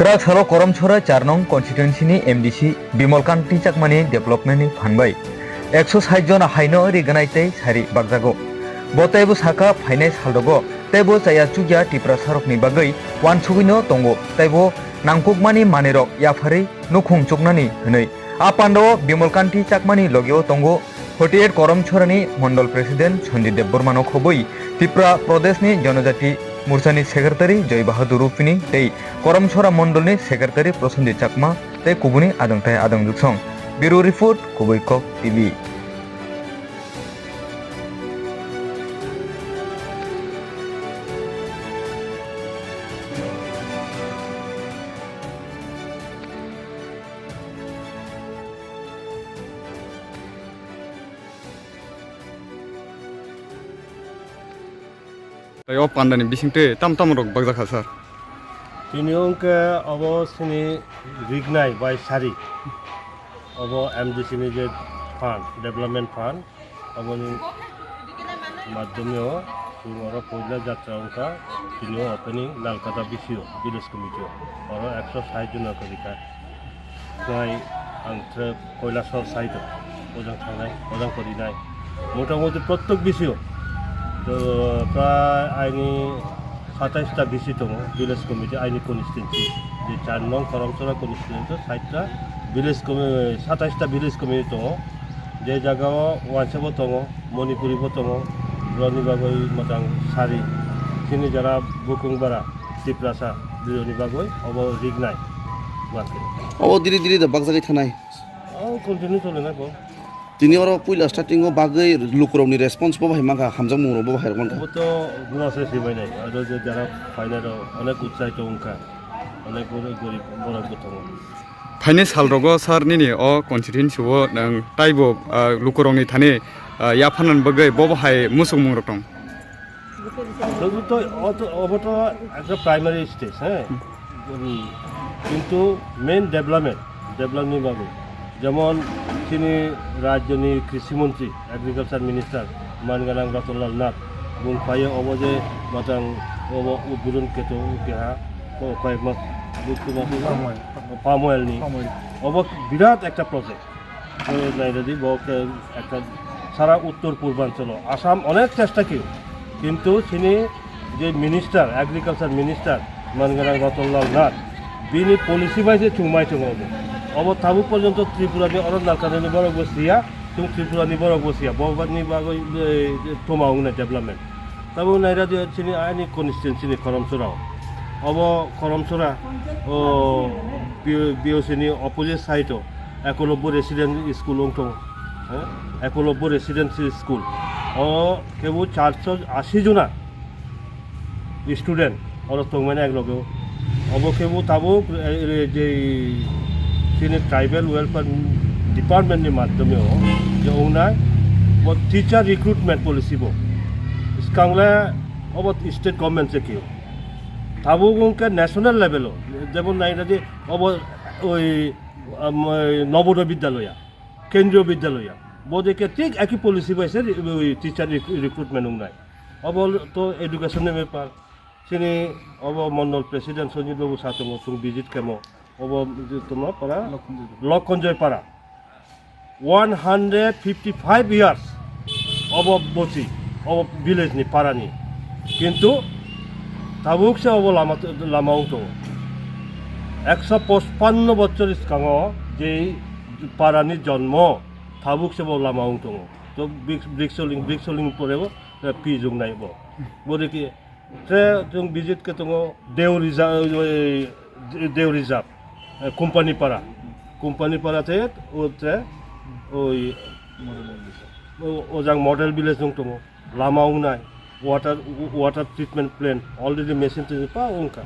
Krak salo karamcherra 4 nong constituency ni MDC Bimal Kanti Chakmani development ni phanbai 160 jon haino Rignai tei Sari Bakjakha botaibo saka phainai saldogo teibo chaya chugya tipra sarok ni bagai wansugino tongo teibo nangpukmani manirok yaphari nukhung chuknani hwnei apando Bimal Kanti Chakmani logio tongo 48 karamcherra ni mondol president Sanjay Dev no khoboi Tripura Pradesh ni Janojati Mursani Secretary Joy Bahadur Rupini tei karamcherra mondol ni Secretary Prosenjit Chakma tei kubuni adangtai adang juksong Bureau Report Kuboikok TV. Tayo pandani bisingte tam rok Bakjakha sir. Tiniyongke abo sini Rignai by Sari. Abo MDC ni je fund development fund abo ni madhyamyo tumara Puila jatra ongka tiniyo opening nalkata bisio village committee oro 160 jon ka nai antre Puila sor site ojang thangnai ojang korinai motamoti প্রত্যেক bisio তো প্রায় আইনি 27টা VC দङ village committee আইনি constituency যে 4 নং Karamchara constituency 60টা ভিলেজ কমিটি 27টা ভিলেজ কমিটি দङ যে জায়গাও ওয়ানসেবো দङ মণিপুরিবো দङ রনি বাগৈ মোজাং সারি তিনি যারা বুকুংবারা টিপ্রাসা বিরনি বাগৈ অব রিগনাই মাকে অব দিরি দিরি বাকজাগै थानाय কন্টিনিউ চলে না তিনি আর পুইলা স্টার্টিং ও বাগৈ লুকরমনি রেসপন্স বো ভাই মাখা হামজাং মুরো বো ভাই কোনটা তো গুনাসে সিবাই নাই আর যে যারা ফাইনাল অনেক উৎসাহিত অংকা অনেক গরিব বড় কথা Phainai salrogo sir nini o constituency o nang taibo lukorongni thane yaphanan bagai bo bahai musung mungrok tong. তো অবটো একটা প্রাইমারি স্টেজ হ্যাঁ কিন্তু মেন ডেভেলপমেন্ট বাবু যেমন তিনি রাজ্যনি কৃষিমন্ত্রী এগ্রিকালচার মিনিস্টার মানগানাং রতনলাল নাথ বুংফায়ে অবজে মাতাং অব উদ্বোধন কেতো কেহা কয়েক মাস পাম অয়েল নি অব বিরাট একটা প্রজেক্ট নাইরাদি বকে একটা সারা উত্তর পূর্বাঞ্চল আসাম অনেক চেষ্টা কেউ কিন্তু তিনি যে মিনিস্টার এগ্রিকালচার মিনিস্টার মানগানাং রতনলাল নাথ বিনি পলিসি বাইজে চুমাই চুমাবো অব থাবু পর্যন্ত ত্রিপুরানি অরণ নালকানি বড় বসিয়া তুমি ত্রিপুরানি বড় বসিয়া ববানি বাগৈ তোমাও না ডেভেলপমেন্ট তাবো নাইরা দিয়ে চিনি আইনি কনস্টিটুয়েন্সি কারামচেরাও অব কারামচেরা ও বিওসিনি অপোজিট সাইডও 91 রেসিডেন্ট স্কুল দङ হ্যাঁ 91 রেসিডেন্সি স্কুল ও কেবল 480 জনা স্টুডেন্ট অর তংমানে একলগে অব কেবল তাবো যে তিনি ট্রাইবেল ওয়েলফেয়ার ডিপার্টমেন্টनि মাধ্যমেও যে ওনার টিচার রিক্রুটমেন্ট পলিসি বো স্কাংলা অব স্টেট গভর্নমেন্ট থেকে তাবো গংকে ন্যাশনাল লেভেলও যেমন নাইরা যে অব ওই নবোদয় বিদ্যালয়া কেন্দ্রীয় বিদ্যালয়া বোদেকে ঠিক একই পলিসি পাইছে ওই টিচার রিক্রুটমেন্ট নাই অব তো এডুকেশনের ব্যাপার তিনি অব মন্ডল প্রেসিডেন্ট সঞ্জিত বাবু সাথে তুমি ভিজিট কেমো অব তোমার পারা লক্ষণজয় পাড়া 155 ইয়ার্স অব বসি অব ভিলেজ নি পাড়ানি কিন্তু তাবুকসে অব লামাও তো 155 বছর সিগাङ যে পাড়ানি জন্ম তাবুকসে অব লামাও তো তো ব্রিক্সলিং পরেব পি জং নাইব বদেকি ট্রে जों ভিজিট কে তো দেও রিজার্ভ কোম্পানি পাড়াতে ওতে ওই ওজাং মডেল ভিলেজ দङ লামাও নাই water treatment plant already machine পা ওংকা